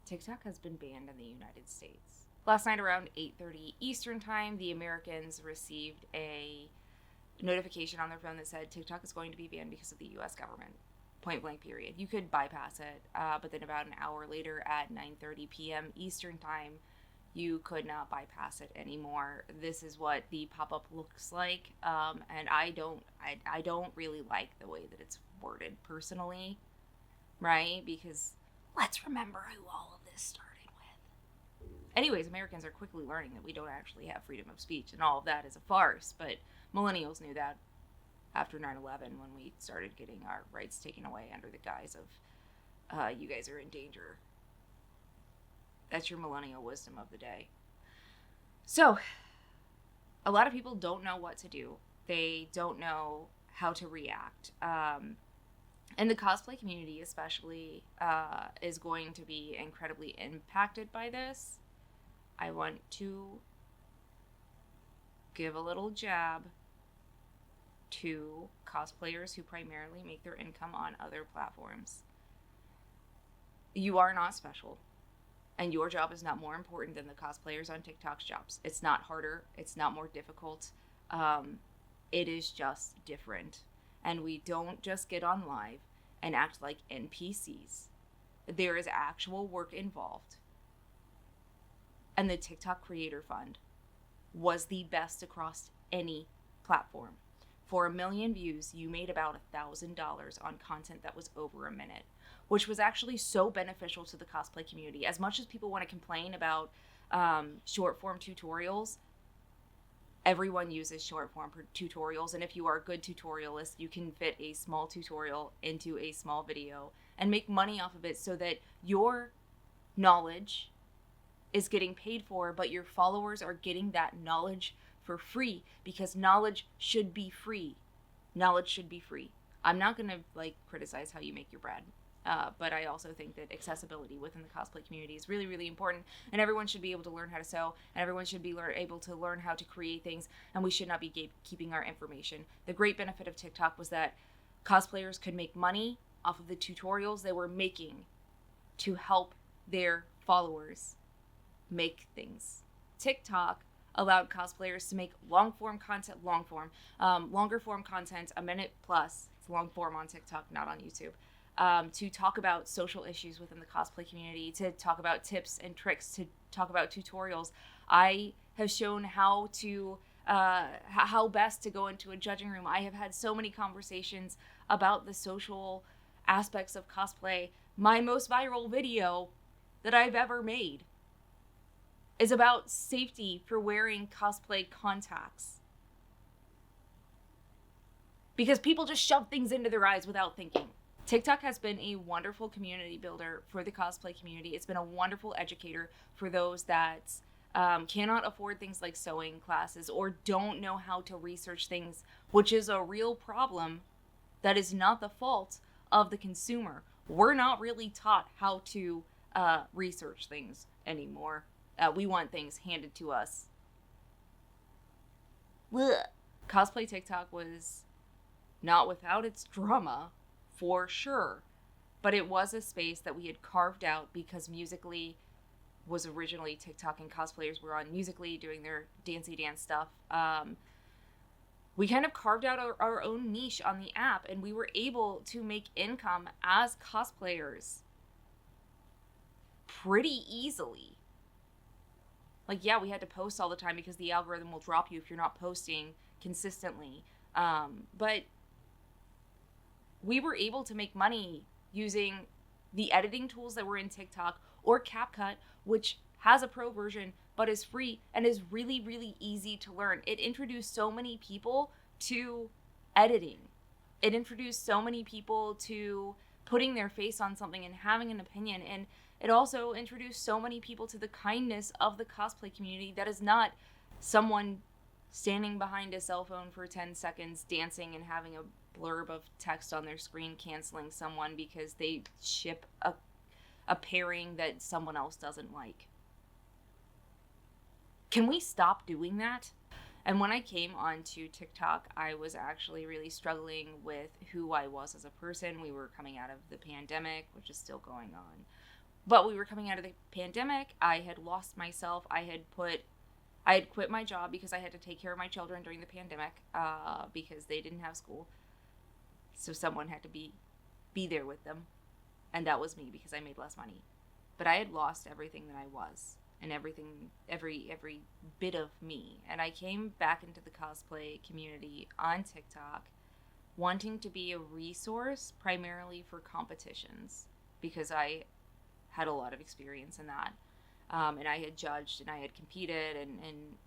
TikTok has been banned in the United States. Last night around 8:30 Eastern time, the Americans received a notification on their phone that said TikTok is going to be banned because of the U.S. government. Point blank period. You could bypass it, but then about an hour later at 9:30 p.m. Eastern time, you could not bypass it anymore. This is what the pop-up looks like, and I don't really like the way that it's worded personally, right? Because let's remember who all of this started with. Anyways, Americans are quickly learning that we don't actually have freedom of speech, and all of that is a farce, but millennials knew that after 9/11 when we started getting our rights taken away under the guise of you guys are in danger. That's your millennial wisdom of the day. So, a lot of people don't know what to do. They don't know how to react. And the cosplay community especially is going to be incredibly impacted by this. I want to give a little jab to cosplayers who primarily make their income on other platforms. You are not special. And your job is not more important than the cosplayers on TikTok's jobs. It's not harder. It's not more difficult. It is just different. And we don't just get on live and act like NPCs. There is actual work involved. And the TikTok Creator Fund was the best across any platform. For 1 million views, you made about $1,000 on content that was over a minute, which was actually so beneficial to the cosplay community. As much as people want to complain about short form tutorials, everyone uses short form tutorials. And if you are a good tutorialist, you can fit a small tutorial into a small video and make money off of it so that your knowledge is getting paid for, but your followers are getting that knowledge for free, because knowledge should be free. Knowledge should be free. I'm not going to criticize how you make your bread. But I also think that accessibility within the cosplay community is really, really important, and everyone should be able to learn how to sew, and everyone should be able to learn how to create things, and we should not be gatekeeping our information. The great benefit of TikTok was that cosplayers could make money off of the tutorials they were making to help their followers make things. TikTok allowed cosplayers to make longer form content, a minute plus. It's long form on TikTok, not on YouTube. To talk about social issues within the cosplay community, to talk about tips and tricks, to talk about tutorials. I have shown how best to go into a judging room. I have had so many conversations about the social aspects of cosplay. My most viral video that I've ever made is about safety for wearing cosplay contacts. Because people just shove things into their eyes without thinking. TikTok has been a wonderful community builder for the cosplay community. It's been a wonderful educator for those that cannot afford things like sewing classes or don't know how to research things, which is a real problem that is not the fault of the consumer. We're not really taught how to research things anymore. We want things handed to us. Blech. Cosplay TikTok was not without its drama, for sure, but it was a space that we had carved out because Musical.ly was originally TikTok and cosplayers were on Musical.ly doing their dancey dance stuff. We kind of carved out our own niche on the app, and we were able to make income as cosplayers pretty easily. Yeah, we had to post all the time because the algorithm will drop you if you're not posting consistently. But we were able to make money using the editing tools that were in TikTok or CapCut, which has a pro version but is free and is really, really easy to learn. It introduced so many people to editing. It introduced so many people to putting their face on something and having an opinion. And it also introduced so many people to the kindness of the cosplay community that is not someone standing behind a cell phone for 10 seconds dancing and having a blurb of text on their screen canceling someone because they ship a pairing that someone else doesn't like. Can we stop doing that? And when I came onto TikTok, I was actually really struggling with who I was as a person. We were coming out of the pandemic, which is still going on. But we were coming out of the pandemic. I had lost myself. I had quit my job because I had to take care of my children during the pandemic, because they didn't have school. So someone had to be there with them. And that was me, because I made less money. But I had lost everything that I was, and everything, every bit of me. And I came back into the cosplay community on TikTok, wanting to be a resource primarily for competitions, because I had a lot of experience in that. And I had judged and I had competed and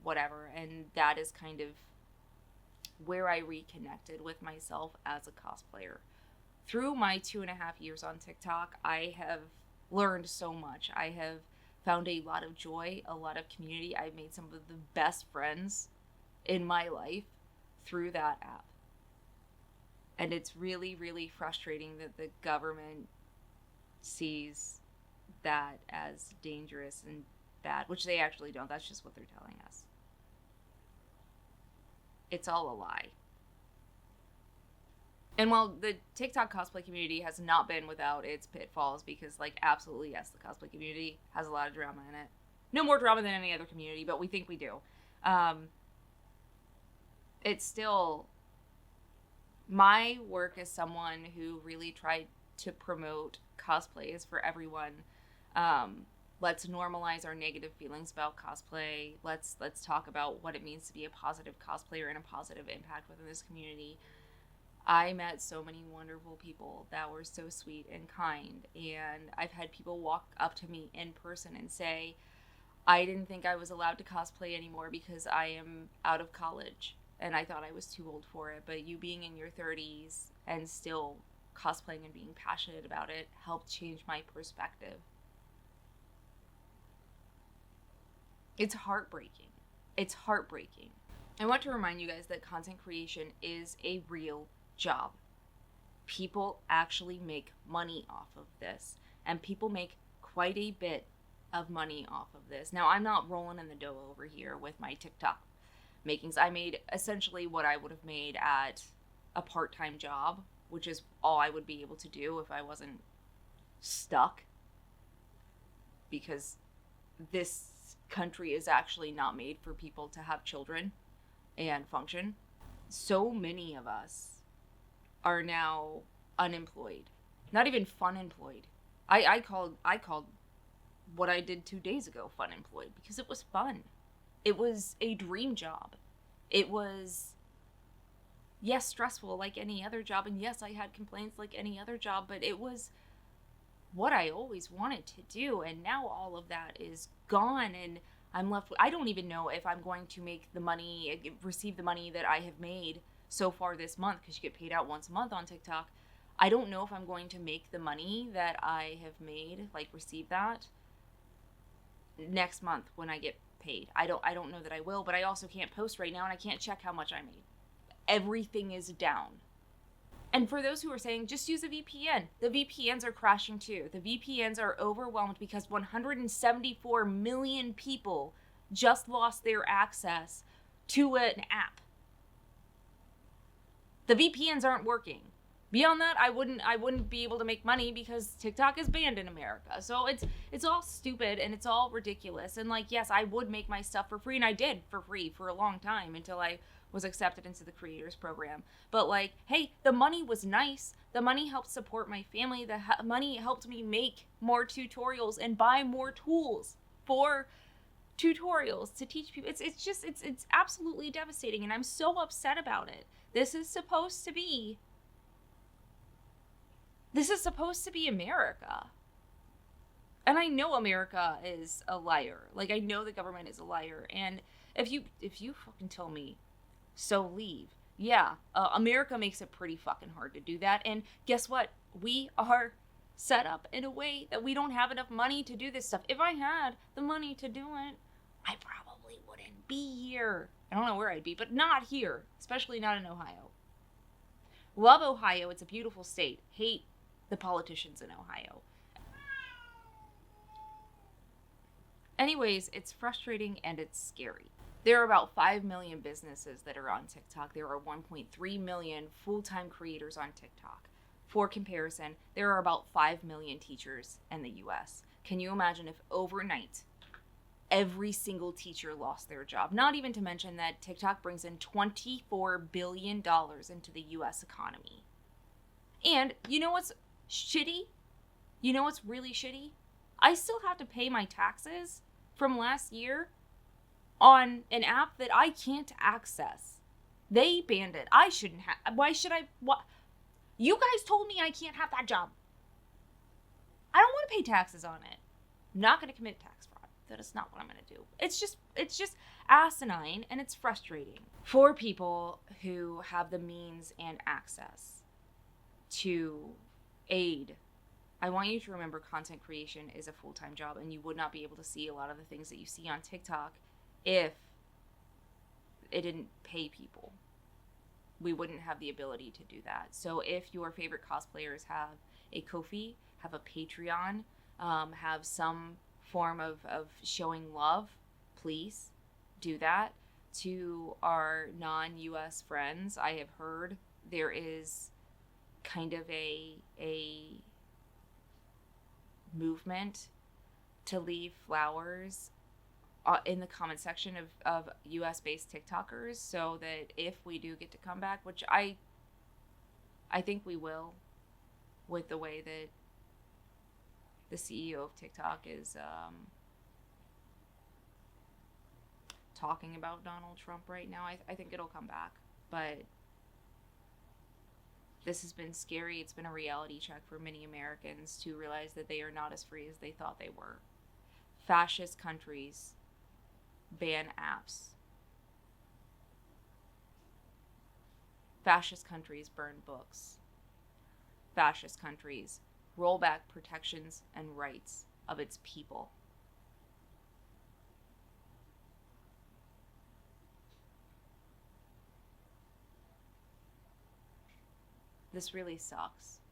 whatever. And that is kind of where I reconnected with myself as a cosplayer. Through my 2.5 years on TikTok, I have learned so much. I have found a lot of joy, a lot of community. I've made some of the best friends in my life through that app. And it's really, really frustrating that the government sees that as dangerous and bad, which they actually don't. That's just what they're telling us. It's all a lie. And while the TikTok cosplay community has not been without its pitfalls, because, like, absolutely, yes, the cosplay community has a lot of drama in it. No more drama than any other community, but we think we do. It's still, my work as someone who really tried to promote cosplay is for everyone. Let's normalize our negative feelings about cosplay. Let's talk about what it means to be a positive cosplayer and a positive impact within this community. I met so many wonderful people that were so sweet and kind, and I've had people walk up to me in person and say, I didn't think I was allowed to cosplay anymore because I am out of college and I thought I was too old for it, but you being in your 30s and still cosplaying and being passionate about it helped change my perspective. It's heartbreaking. It's heartbreaking. I want to remind you guys that content creation is a real job. People actually make money off of this, and people make quite a bit of money off of this. Now, I'm not rolling in the dough over here with my TikTok makings. I made essentially what I would have made at a part-time job, which is all I would be able to do if I wasn't stuck, because this country is actually not made for people to have children and function. So many of us are now unemployed, not even fun employed. I called what I did 2 days ago fun employed, because it was fun. It was a dream job. It was, yes, stressful like any other job, and yes, I had complaints like any other job, but it was what I always wanted to do. And now all of that is gone, and I'm left with, I don't even know if I'm going to make the money, receive the money that I have made so far this month, because you get paid out once a month on TikTok. I don't know if I'm going to make the money that I have made, like receive that next month when I get paid. I don't know that I will, but I also can't post right now, and I can't check how much I made. Everything is down. And for those who are saying, just use a VPN, the VPNs are crashing too. The VPNs are overwhelmed because 174 million people just lost their access to an app. The VPNs aren't working. Beyond that, I wouldn't be able to make money because TikTok is banned in America. So it's all stupid and it's all ridiculous. And like, yes, I would make my stuff for free, and I did for free for a long time until I was accepted into the creators program. But like, hey, the money was nice. The money helped support my family. The money helped me make more tutorials and buy more tools for tutorials to teach people. It's absolutely devastating, and I'm so upset about it. This is supposed to be America. And I know America is a liar. Like, I know the government is a liar. And if you fucking tell me, so leave. Yeah, America makes it pretty fucking hard to do that. And guess what? We are set up in a way that we don't have enough money to do this stuff. If I had the money to do it, I probably wouldn't be here. I don't know where I'd be, but not here, especially not in Ohio. Love Ohio. It's a beautiful state. Hate the politicians in Ohio. Anyways, it's frustrating and it's scary. There are about 5 million businesses that are on TikTok. There are 1.3 million full-time creators on TikTok. For comparison, there are about 5 million teachers in the US. Can you imagine if overnight every single teacher lost their job? Not even to mention that TikTok brings in $24 billion into the US economy. And you know what's shitty? You know what's really shitty? I still have to pay my taxes from last year on an app that I can't access. They banned it. I shouldn't have. Why should I? What? You guys told me I can't have that job. I don't want to pay taxes on it. I'm not going to commit tax fraud. That is not what I'm going to do. It's just asinine, and it's frustrating for people who have the means and access to aid. I want you to remember content creation is a full-time job, and you would not be able to see a lot of the things that you see on TikTok if it didn't pay people. We wouldn't have the ability to do that. So if your favorite cosplayers have a Ko-fi, have a Patreon, have some form of showing love, please do that. To our non-US friends, I have heard there is kind of a movement to leave flowers in the comment section of US based TikTokers, so that if we do get to come back, which I think we will, with the way that the CEO of TikTok is talking about Donald Trump right now, I think it'll come back. But this has been scary. It's been a reality check for many Americans to realize that they are not as free as they thought they were. Fascist countries ban apps. Fascist countries burn books. Fascist countries roll back protections and rights of its people. This really sucks.